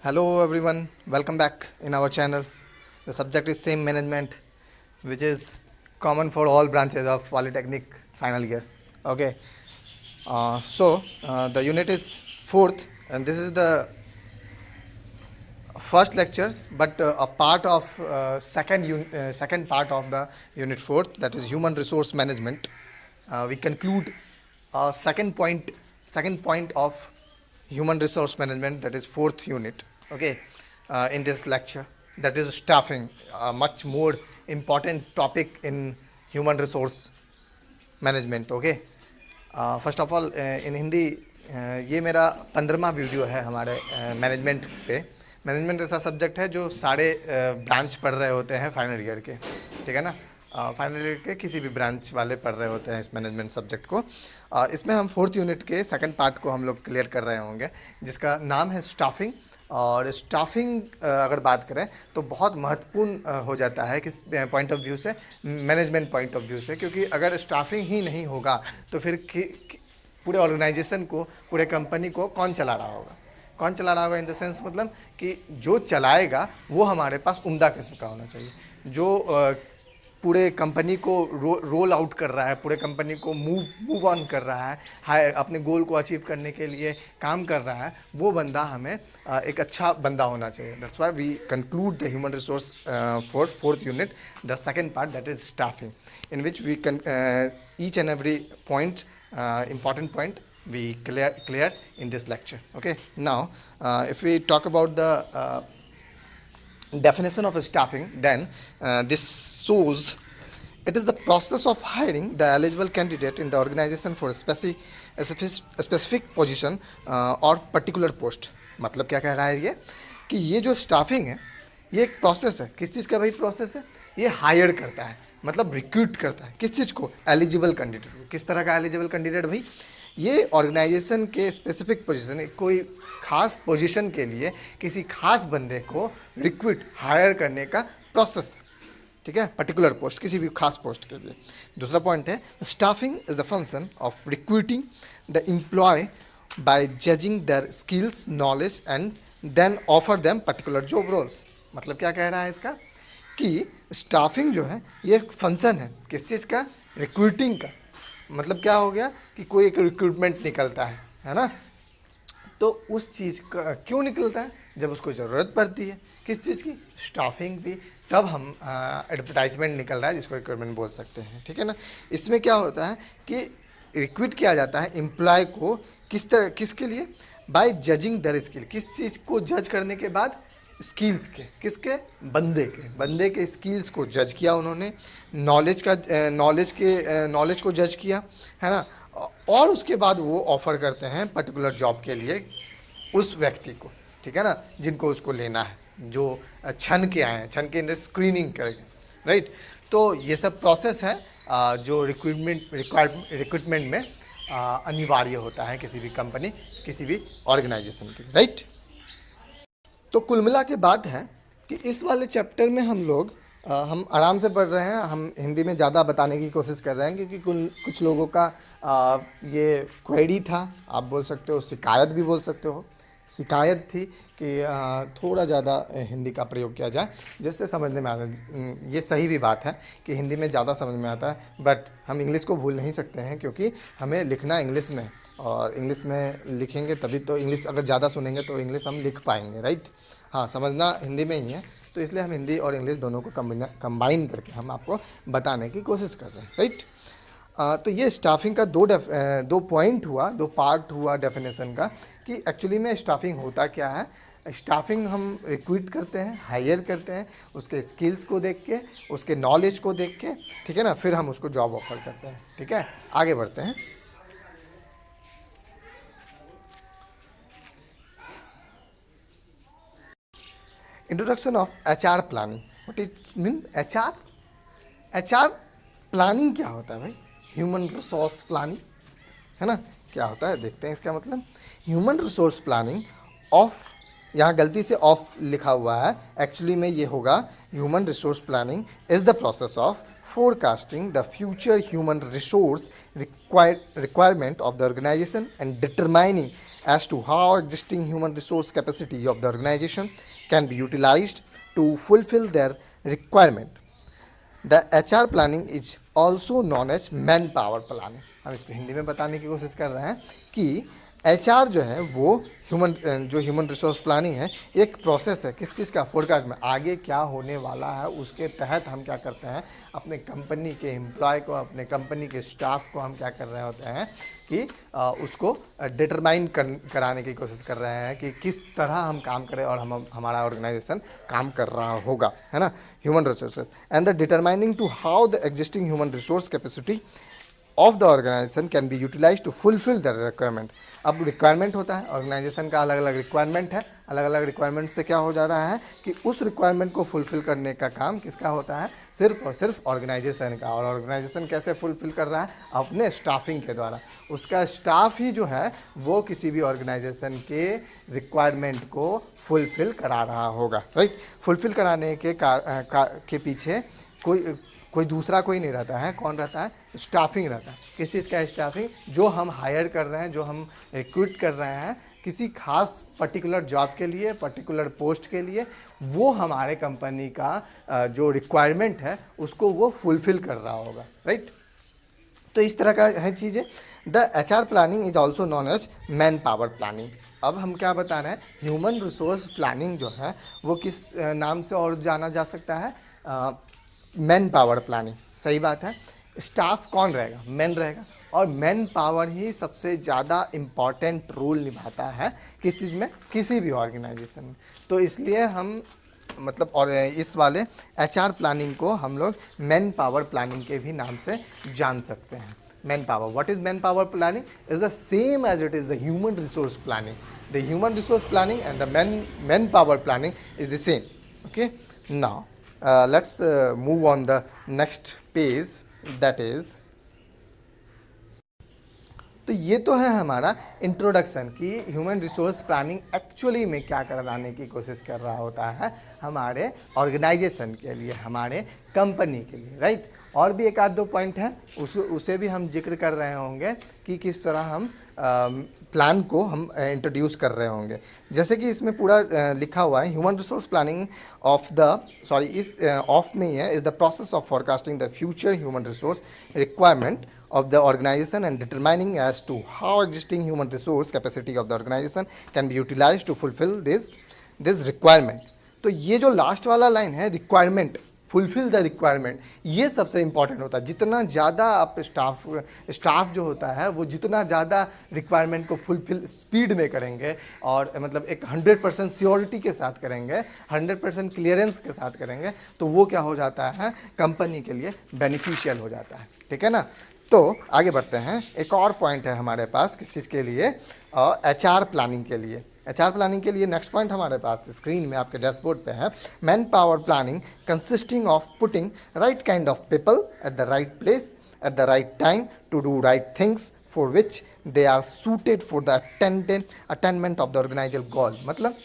Hello everyone, welcome back in our channel. The subject is same management, which is common for all branches of Polytechnic final year. Okay, the unit is fourth, and this is the first lecture, but a part of second part of the unit fourth, that is human resource management. We conclude second point of human resource management, that is fourth unit. Okay, in this lecture, that is staffing, a much more important topic in human resource management okay first of all in Hindi ये मेरा 15वां video है हमारे management पे। Management ऐसा subject है जो सारे branch पढ़ रहे होते हैं फाइनल ईयर के, ठीक है ना। फाइनल ईयर के किसी भी ब्रांच वाले पढ़ रहे होते हैं इस मैनेजमेंट सब्जेक्ट को। इसमें हम फोर्थ यूनिट के सेकंड पार्ट को हम लोग क्लियर कर रहे होंगे, जिसका नाम है स्टाफिंग। और स्टाफिंग अगर बात करें तो बहुत महत्वपूर्ण हो जाता है किस पॉइंट ऑफ व्यू से, मैनेजमेंट पॉइंट ऑफ व्यू से, क्योंकि अगर स्टाफिंग ही नहीं होगा तो फिर पूरे ऑर्गेनाइजेशन को, पूरे कंपनी को कौन चला रहा होगा। कौन चला रहा होगा इन द सेंस मतलब कि जो चलाएगा वो हमारे पास उम्दा किस्म का होना चाहिए, जो पूरे कंपनी को रोल आउट कर रहा है, पूरे कंपनी को मूव ऑन कर रहा है, हाई अपने गोल को अचीव करने के लिए काम कर रहा है, वो बंदा हमें एक अच्छा बंदा होना चाहिए। That's why we conclude the human resource for fourth unit, the second part, that is staffing, in which we can each and every point, important point we clear in this lecture. Okay, now if we talk about the definition of staffing, then this shows it is the process of hiring the eligible candidate in the organization for a specific position or particular post. मतलब क्या कह रहा है ये कि ये जो staffing है ये एक प्रोसेस है। किस चीज़ का भाई प्रोसेस है? ये हायर करता है, मतलब रिक्रूट करता है। किस चीज़ को? एलिजिबल कैंडिडेट को। किस तरह का एलिजिबल कैंडिडेट भाई? ये ऑर्गेनाइजेशन के स्पेसिफिक पोजीशन, कोई खास पोजीशन के लिए किसी खास बंदे को रिक्रूट हायर करने का प्रोसेस, ठीक है, पर्टिकुलर पोस्ट, किसी भी खास पोस्ट के लिए। दूसरा पॉइंट है staffing is the function of recruiting the employee by judging their skills, knowledge and then offer them particular job roles. मतलब क्या कह रहा है इसका कि स्टाफिंग जो है ये एक फंक्शन है किस चीज़ का? रिक्रूटिंग का। मतलब क्या हो गया कि कोई एक रिक्रूटमेंट निकलता है ना, तो उस चीज़ का क्यों निकलता है? जब उसको ज़रूरत पड़ती है। किस चीज़ की? स्टाफिंग भी। तब हम एडवर्टाइजमेंट निकल रहा है जिसको रिक्रूटमेंट बोल सकते हैं, ठीक है ना। इसमें क्या होता है कि रिक्रूट किया जाता है एम्प्लॉय को किसके लिए? बाय जजिंग दर स्किल। किस चीज़ को जज करने के बाद? स्किल्स के। किसके? बंदे के स्किल्स को जज किया उन्होंने, नॉलेज को जज किया, है ना। और उसके बाद वो ऑफ़र करते हैं पर्टिकुलर जॉब के लिए उस व्यक्ति को, ठीक है ना, जिनको उसको लेना है, जो छन के आए हैं, छन के अंदर स्क्रीनिंग करेंगे, राइट। तो ये सब प्रोसेस है जो रिक्रूटमेंट में अनिवार्य होता है किसी भी कंपनी, किसी भी ऑर्गेनाइजेशन के, राइट। तो कुल मिला के बात है कि इस वाले चैप्टर में हम आराम से पढ़ रहे हैं। हम हिंदी में ज़्यादा बताने की कोशिश कर रहे हैं क्योंकि कुछ लोगों का ये क्वेरी था, आप बोल सकते हो, शिकायत भी बोल सकते हो। शिकायत थी कि थोड़ा ज़्यादा हिंदी का प्रयोग किया जाए जिससे समझने में आता है। ये सही भी बात है कि हिंदी में ज़्यादा समझ में आता है, बट हम इंग्लिश को भूल नहीं सकते हैं क्योंकि हमें लिखना इंग्लिश में, और इंग्लिश में लिखेंगे तभी तो, इंग्लिश अगर ज़्यादा सुनेंगे तो इंग्लिश हम लिख पाएंगे, राइट। हाँ, समझना हिंदी में ही है, तो इसलिए हम हिंदी और इंग्लिश दोनों को कंबाइन करके हम आपको बताने की कोशिश कर रहे हैं, राइट। तो ये स्टाफिंग का दो पॉइंट हुआ, दो पार्ट हुआ डेफिनेशन का कि एक्चुअली में स्टाफिंग होता क्या है। स्टाफिंग हम रिक्रूट करते हैं, हायर करते हैं, उसके स्किल्स को देख के, उसके नॉलेज को देख के, ठीक है ना, फिर हम उसको जॉब ऑफर करते हैं, ठीक है। आगे बढ़ते हैं। Introduction of HR planning. What is mean HR? HR planning क्या होता है भाई? ह्यूमन रिसोर्स प्लानिंग, है ना। क्या होता है देखते हैं इसका मतलब। ह्यूमन रिसोर्स प्लानिंग ऑफ, यहाँ गलती से ऑफ लिखा हुआ है, एक्चुअली में ये होगा human resource planning is the process of forecasting the future human resource requirement of the organization and determining as to how existing human resource capacity of the organization can be utilized to fulfill their requirement. The HR planning is also known as man power planning. हम इसको हिंदी में बताने की कोशिश कर रहे हैं कि HR जो है वो ह्यूमन रिसोर्स प्लानिंग है, एक प्रोसेस है किस चीज़ का, फोरकास्ट में आगे क्या होने वाला है उसके तहत हम क्या करते हैं, अपने कंपनी के एम्प्लॉय को, अपने कंपनी के स्टाफ को हम क्या कर रहे होते हैं कि उसको डिटरमाइन कराने की कोशिश कर रहे हैं कि किस तरह हम काम करें और हमारा ऑर्गेनाइजेशन काम कर रहा होगा, है ना. Human resources and the determining to how the existing human resource capacity of the organisation can be utilise to fulfil the requirement. अब रिक्वायरमेंट होता है, ऑर्गेनाइजेशन का अलग अलग रिक्वायरमेंट है, अलग अलग रिक्वायरमेंट से क्या हो जा रहा है कि उस रिक्वायरमेंट को फुलफिल करने का काम किसका होता है, सिर्फ और सिर्फ ऑर्गेनाइजेशन का. और ऑर्गेनाइजेशन कैसे फुलफिल कर रहा है, अपने स्टाफिंग के द्वारा. उसका स्टाफ ही जो है वो किसी भी ऑर्गेनाइजेशन के रिक्वायरमेंट को फुलफिल करा रहा होगा, राइट. फुलफिल कराने के पीछे कोई दूसरा कोई नहीं रहता है. कौन रहता है, स्टाफिंग रहता है. किस चीज़ का स्टाफिंग, जो हम हायर कर रहे हैं, जो हम रिक्रूट कर रहे हैं किसी खास पर्टिकुलर जॉब के लिए, पर्टिकुलर पोस्ट के लिए, वो हमारे कंपनी का जो रिक्वायरमेंट है उसको वो फुलफिल कर रहा होगा, राइट. तो इस तरह का है चीज़ें. The HR planning is also known as man power planning. अब हम क्या बता रहे हैं, ह्यूमन रिसोर्स प्लानिंग जो है वो किस नाम से और जाना जा सकता है, मैन पावर प्लानिंग. सही बात है. स्टाफ कौन रहेगा, मैन रहेगा, और मैन पावर ही सबसे ज़्यादा इम्पॉर्टेंट रोल निभाता है किस चीज़ में, किसी भी ऑर्गेनाइजेशन में. तो इसलिए हम मतलब और इस वाले HR प्लानिंग को हम लोग मैन पावर प्लानिंग के भी नाम से जान सकते हैं. Man power, what is man power planning, is the same as it is the human resource planning. The human resource planning and the man power planning is the same. Okay, now let's move on the next page, that is. तो ये तो है हमारा introduction कि human resource planning actually में क्या कराने की कोशिश कर रहा होता है हमारे ऑर्गेनाइजेशन के लिए, हमारे कंपनी के लिए, राइट. और भी एक आध दो पॉइंट है उसे भी हम जिक्र कर रहे होंगे कि किस तरह हम प्लान को हम इंट्रोड्यूस कर रहे होंगे. जैसे कि इसमें पूरा लिखा हुआ है, human resource planning of the इस ऑफ नहीं है, is the process of forecasting the future human resource requirement of the organization and determining as to how existing human resource capacity of the organization can be utilized to fulfill this requirement. तो ये जो last वाला line है, requirement, fulfil the requirement, ये सबसे important होता है. जितना ज़्यादा आप स्टाफ जो होता है वो जितना ज़्यादा रिक्वायरमेंट को फुलफिल स्पीड में करेंगे और मतलब एक 100% श्योरिटी के साथ करेंगे, 100% क्लियरेंस के साथ करेंगे, तो वो क्या हो जाता है, कंपनी के लिए बेनिफिशियल हो जाता है. ठीक है ना. तो आगे बढ़ते हैं. एक और पॉइंट है हमारे पास किस चीज़ के लिए, HR प्लानिंग के लिए. HR प्लानिंग के लिए नेक्स्ट पॉइंट हमारे पास स्क्रीन में आपके डैशबोर्ड पे है. Man power planning consisting of putting right kind of people at the right place at the right time to do right things for which they are suited for the attainment of the organisational goal. मतलब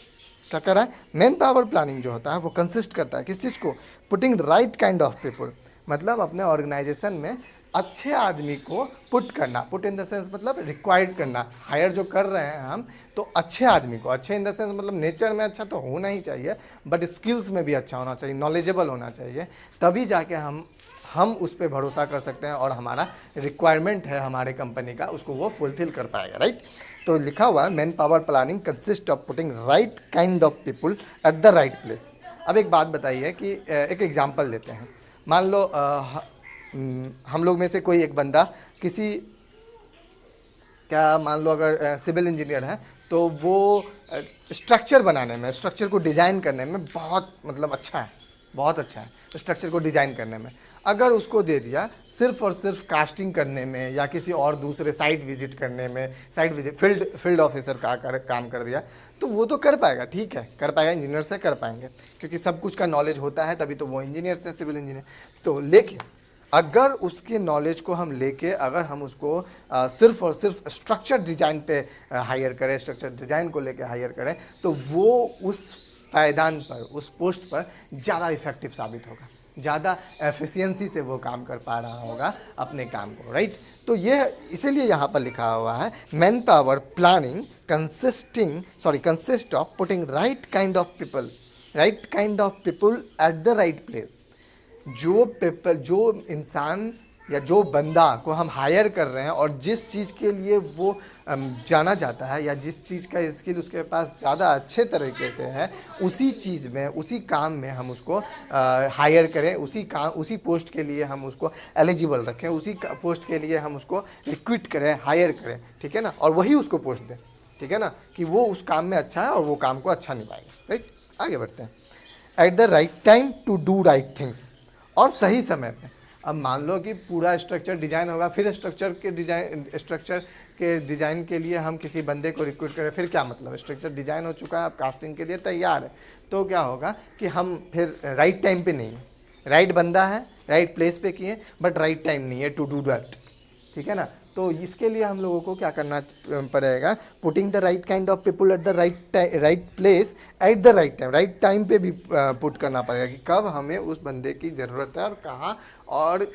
क्या कर रहा है, man power planning जो होता है वो consist करता है किस चीज़ को, putting right kind of people. मतलब अपने ऑर्गेनाइजेशन में अच्छे आदमी को पुट करना, पुट इन द सेंस मतलब रिक्वायर्ड करना, हायर जो कर रहे हैं हम, तो अच्छे आदमी को, अच्छे इन द सेंस मतलब नेचर में अच्छा तो होना ही चाहिए, बट स्किल्स में भी अच्छा होना चाहिए, नॉलेजेबल होना चाहिए, तभी जाके हम उस पर भरोसा कर सकते हैं और हमारा रिक्वायरमेंट है हमारे कंपनी का उसको वो फुलफिल कर पाएगा, राइट. तो लिखा हुआ है man power planning consist of putting right kind of people at the right place. अब एक बात बताइए कि एक एग्जाम्पल लेते हैं. मान लो हम लोग में से कोई एक बंदा किसी क्या मान लो अगर सिविल इंजीनियर है तो वो स्ट्रक्चर बनाने में, स्ट्रक्चर को डिज़ाइन करने में बहुत मतलब अच्छा है, बहुत अच्छा है स्ट्रक्चर को डिज़ाइन करने में. अगर उसको दे दिया सिर्फ और सिर्फ कास्टिंग करने में या किसी और दूसरे साइट विजिट करने में, साइट विजिट फील्ड ऑफिसर का काम कर दिया, तो वो तो कर पाएगा, ठीक है कर पाएगा, इंजीनियर से कर पाएंगे क्योंकि सब कुछ का नॉलेज होता है, तभी तो वो इंजीनियर से सिविल इंजीनियर. तो लेकिन अगर उसके नॉलेज को हम लेके अगर हम उसको सिर्फ और सिर्फ स्ट्रक्चर डिज़ाइन पे हायर करें, स्ट्रक्चर डिज़ाइन को लेके हायर करें, तो वो उस पायदान पर, उस पोस्ट पर ज़्यादा इफेक्टिव साबित होगा. ज़्यादा एफिशिएंसी से वो काम कर पा रहा होगा अपने काम को, राइट। तो ये इसीलिए यहाँ पर लिखा हुआ है man power planning consist of putting right kind of people at the right place. जो इंसान या जो बंदा को हम हायर कर रहे हैं और जिस चीज़ के लिए वो जाना जाता है या जिस चीज़ का स्किल उसके पास ज़्यादा अच्छे तरीके से है, उसी चीज़ में उसी काम में हम उसको हायर करें, उसी पोस्ट के लिए हम उसको एलिजिबल रखें, उसी पोस्ट के लिए हम उसको रिक्रूट करें, हायर करें, ठीक है ना, और वही उसको पोस्ट दें, ठीक है ना, कि वो उस काम में अच्छा है और वो काम को अच्छा निभाएगा, राइट। आगे बढ़ते हैं। At the right time to do right things, और सही समय पे। अब मान लो कि पूरा स्ट्रक्चर डिज़ाइन होगा, फिर स्ट्रक्चर के डिज़ाइन के लिए हम किसी बंदे को रिक्रूट करें, फिर क्या मतलब, स्ट्रक्चर डिज़ाइन हो चुका है, अब कास्टिंग के लिए तैयार है, तो क्या होगा कि हम फिर राइट टाइम पे नहीं है, राइट बंदा है, राइट प्लेस पे किए, बट राइट टाइम नहीं है टू डू दैट, ठीक है ना। तो इसके लिए हम लोगों को क्या करना पड़ेगा, putting the right kind of people at the right place at the right time पे भी पुट करना पड़ेगा कि कब हमें उस बंदे की ज़रूरत है और कहाँ, और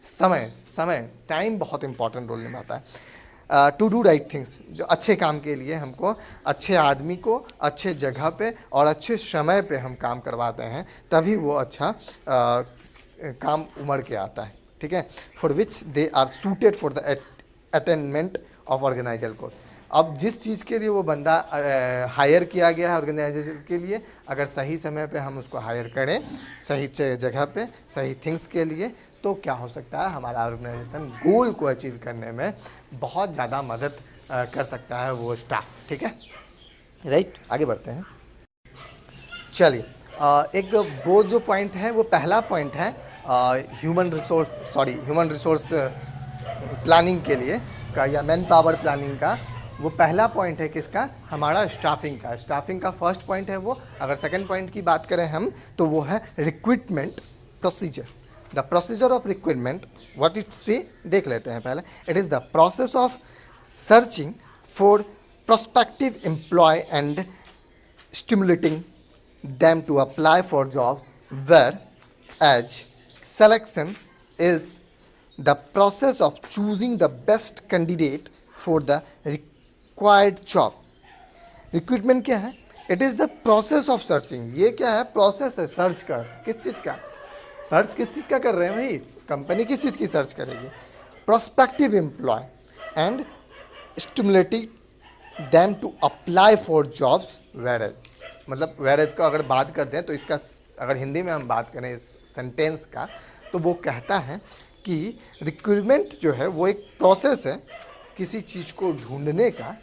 समय टाइम बहुत इंपॉर्टेंट रोल निभाता है। टू डू राइट थिंग्स, जो अच्छे काम के लिए हमको अच्छे आदमी को अच्छे जगह पे और अच्छे समय पे हम काम करवाते हैं, तभी वो अच्छा काम उमड़ के आता है, ठीक है। For which they are suited for the attainment of organiser code. अब जिस चीज़ के लिए वो बंदा हायर किया गया है ऑर्गेनाइजेशन के लिए, अगर सही समय पे हम उसको हायर करें, सही जगह पे सही थिंग्स के लिए, तो क्या हो सकता है, हमारा ऑर्गेनाइजेशन गोल को अचीव करने में बहुत ज़्यादा मदद कर सकता है वो स्टाफ, ठीक है, राइट। आगे बढ़ते हैं। चलिए, एक वो जो पॉइंट है, वो पहला पॉइंट है ह्यूमन रिसोर्स प्लानिंग के लिए का या मैन पावर प्लानिंग का। वो पहला पॉइंट है किसका, हमारा स्टाफिंग का फर्स्ट पॉइंट है वो। अगर सेकंड पॉइंट की बात करें हम, तो वो है recruitment procedure. The procedure of recruitment, what it say देख लेते हैं पहले। It is the process of searching for prospective employ and stimulating them to apply for jobs, whereas selection is the process of choosing the best candidate for the required job. Recruitment क्या है, it is the process of searching. ये क्या है, process है search का। किस चीज़ का search, किस चीज़ का कर रहे हैं भाई, कंपनी किस चीज़ की सर्च करेगी, prospective employ and stimulating them to apply for jobs, वेरेज। मतलब वेरेज का अगर बात करते हैं तो इसका अगर हिंदी में हम बात करें इस सेंटेंस का, तो वो कहता है कि रिक्रूटमेंट जो है वो एक प्रोसेस है किसी चीज़ को ढूंढने का,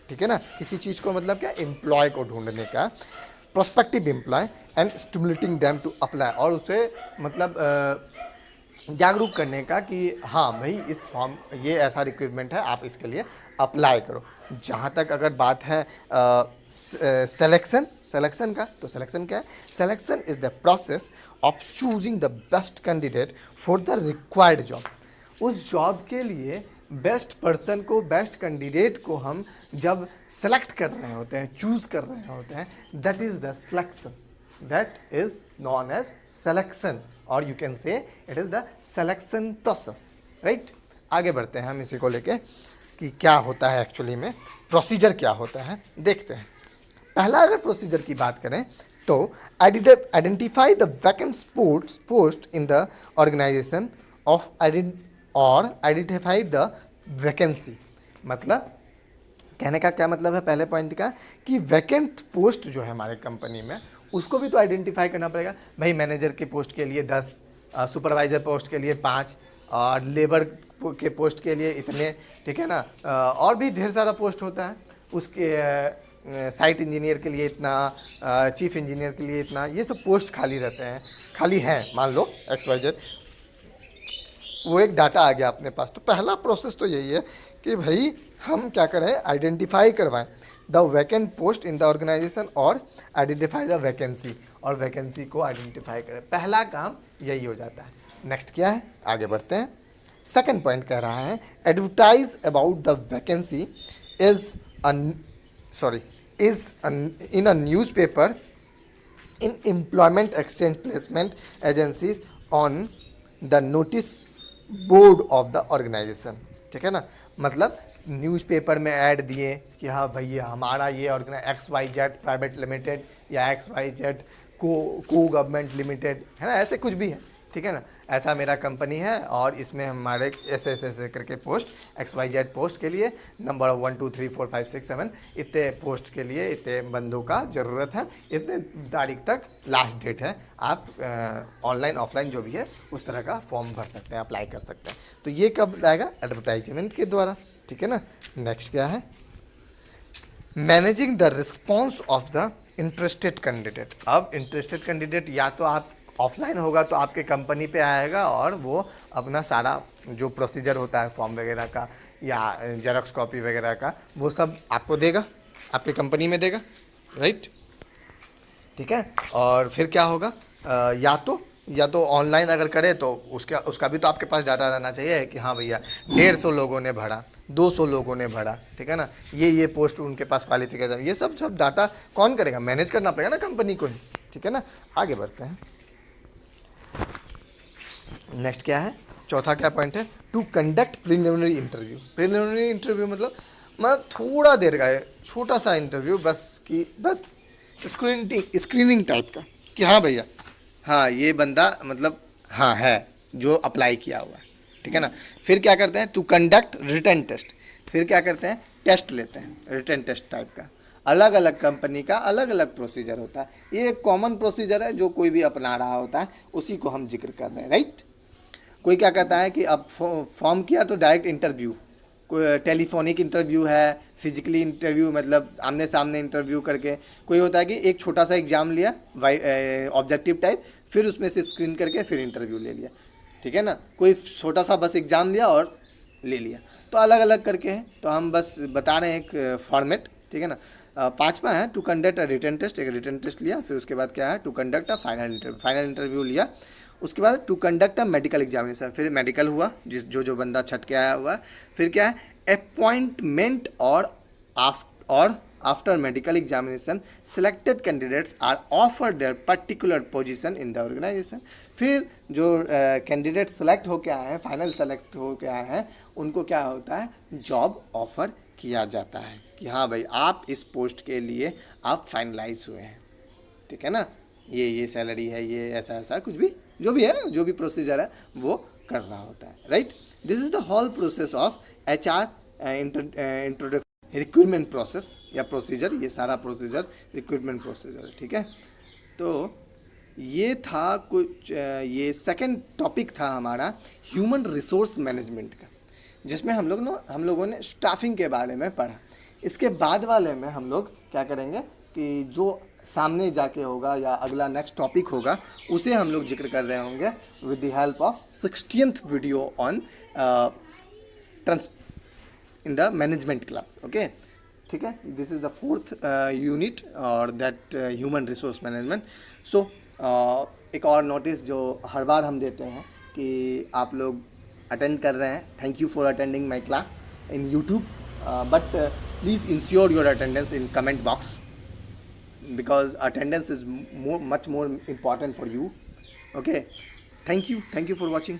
ठीक है ना, किसी चीज़ को मतलब क्या, एम्प्लॉय को ढूंढने का, prospective employ and stimulating them to apply, और उसे मतलब जागरूक करने का कि हाँ भाई इस फॉर्म, ये ऐसा रिक्रूटमेंट है, आप इसके लिए अप्लाई करो। जहाँ तक अगर बात है सिलेक्शन का, तो सिलेक्शन क्या है, selection is the process of choosing the best candidate for the required job. उस जॉब के लिए बेस्ट पर्सन को, बेस्ट कैंडिडेट को हम जब सेलेक्ट कर रहे होते हैं, चूज़ कर रहे होते हैं, that is the selection, that is known as selection, और you can say it is the selection process, right. आगे बढ़ते हैं हम इसी को लेके कि क्या होता है एक्चुअली में, प्रोसीजर क्या होता है, देखते हैं। पहला अगर प्रोसीजर की बात करें तो identify the vacant post in the organisation of identify the vacancy. मतलब कहने का क्या मतलब है पहले पॉइंट का, कि वैकेंट पोस्ट जो है हमारे कंपनी में, उसको भी तो आइडेंटिफाई करना पड़ेगा। भाई मैनेजर के पोस्ट के लिए 10, सुपरवाइज़र पोस्ट के लिए 5, और लेबर के पोस्ट के लिए इतने, ठीक है ना, और भी ढेर सारा पोस्ट होता है, उसके साइट इंजीनियर के लिए इतना, चीफ इंजीनियर के लिए इतना, ये सब पोस्ट खाली रहते हैं, खाली हैं, मान लो XYZ, वो एक डाटा आ गया अपने पास। तो पहला प्रोसेस तो यही है कि भाई हम क्या करें, आइडेंटिफाई करवाएं the vacant post in the organisation और आइडेंटिफाई द वैकेंसी, और वैकेंसी को आइडेंटिफाई करें। पहला काम यही हो जाता है। नेक्स्ट क्या है, आगे बढ़ते हैं। सेकंड पॉइंट कह रहा है advertise about the vacancy in a newspaper, in employment exchange placement agencies on the notice board of the organisation, ठीक है ना। मतलब न्यूज़पेपर में ऐड दिए कि हाँ भैया हमारा ये X Y Z private limited या एक्स वाई जेड को गवर्नमेंट लिमिटेड है ना, ऐसे कुछ भी है, ठीक है ना। ऐसा मेरा कंपनी है और इसमें हमारे ऐसे ऐसे ऐसे करके post X Y Z post के लिए नंबर 1 2 3 4 5 6 7 इतने पोस्ट के लिए इतने बंदों का ज़रूरत है, इतने तारीख तक लास्ट डेट है। आप ऑनलाइन ऑफलाइन जो भी है उस तरह का फॉर्म भर सकते हैं, अप्लाई कर सकते हैं। तो ये कब आएगा? एडवर्टाइजमेंट के द्वारा, ठीक है ना। नेक्स्ट क्या है? Managing the response of the interested candidate. अब इंटरेस्टेड कैंडिडेट या तो आप ऑफलाइन होगा तो आपके कंपनी पे आएगा और वो अपना सारा जो प्रोसीजर होता है फॉर्म वगैरह का या जेरॉक्स कॉपी वगैरह का वो सब आपको देगा, आपके कंपनी में देगा, राइट, ठीक है। और फिर क्या होगा? या तो ऑनलाइन अगर करे तो उसका भी तो आपके पास डाटा रहना चाहिए कि हाँ भैया 150 लोगों ने भरा, 200 लोगों ने भरा, ठीक है ना। ये पोस्ट उनके पास क्वालिफिकेशन, ये सब डाटा कौन करेगा? मैनेज करना पड़ेगा ना कंपनी को ही, ठीक है ना। आगे बढ़ते हैं। नेक्स्ट क्या है? चौथा क्या पॉइंट है? To conduct preliminary interview. Preliminary interview मतलब थोड़ा देर का है, छोटा सा इंटरव्यू, बस स्क्रीनिंग टाइप का कि हाँ भैया हाँ ये बंदा मतलब हाँ है जो अप्लाई किया हुआ है, ठीक है ना। फिर क्या करते हैं? To conduct written test. फिर क्या करते हैं? टेस्ट लेते हैं, रिटन टेस्ट टाइप का। अलग अलग कंपनी का अलग अलग प्रोसीजर होता है, ये एक कॉमन प्रोसीजर है जो कोई भी अपना रहा होता है, उसी को हम जिक्र कर रहे हैं, राइट। कोई क्या कहता है कि अब फॉर्म किया तो डायरेक्ट इंटरव्यू, कोई टेलीफोनिक इंटरव्यू है, फिजिकली इंटरव्यू मतलब आमने सामने इंटरव्यू करके, कोई होता है कि एक छोटा सा एग्जाम लिया ऑब्जेक्टिव टाइप, फिर उसमें से स्क्रीन करके फिर इंटरव्यू ले लिया, ठीक है ना। कोई छोटा सा बस एग्ज़ाम लिया और ले लिया, तो अलग अलग करके हैं। तो हम बस बता रहे हैं एक फॉर्मेट, ठीक है ना। पांचवा है to conduct a written test. एक रिटन टेस्ट लिया, फिर उसके बाद क्या है? To conduct a final interview लिया। उसके बाद to conduct a medical examination, फिर मेडिकल हुआ जो बंदा छट के आया हुआ है। फिर क्या है? अपॉइंटमेंट और after medical examination selected candidates are offer their particular position in the organization. फिर जो कैंडिडेट सेलेक्ट होके आए हैं, फाइनल सेलेक्ट होके आए हैं, उनको क्या होता है? जॉब ऑफर किया जाता है कि हाँ भाई आप इस पोस्ट के लिए आप फाइनलाइज हुए हैं, ठीक है ना। ये सैलरी है, ये ऐसा कुछ भी जो भी है, जो भी प्रोसीजर है वो कर रहा होता है, right. This is the whole process of HR introduction recruitment process या प्रोसीजर। ये सारा प्रोसीजर रिक्रूटमेंट प्रोसीजर है, ठीक है। तो ये था कुछ ये सेकंड टॉपिक था हमारा ह्यूमन रिसोर्स मैनेजमेंट का, जिसमें हम लोगों ने स्टाफिंग के बारे में पढ़ा। इसके बाद वाले में हम लोग क्या करेंगे कि जो सामने जाके होगा या अगला नेक्स्ट टॉपिक होगा उसे हम लोग जिक्र कर रहे होंगे with the help of 60th video on in the management class, okay, ठीक है। This is the fourth unit और दैट ह्यूमन रिसोर्स मैनेजमेंट। सो एक और नोटिस जो हर बार हम देते हैं कि आप लोग अटेंड कर रहे हैं, thank you for attending my class in YouTube, but please ensure your attendance in comment box because attendance is much more important for you, okay. Thank you for watching.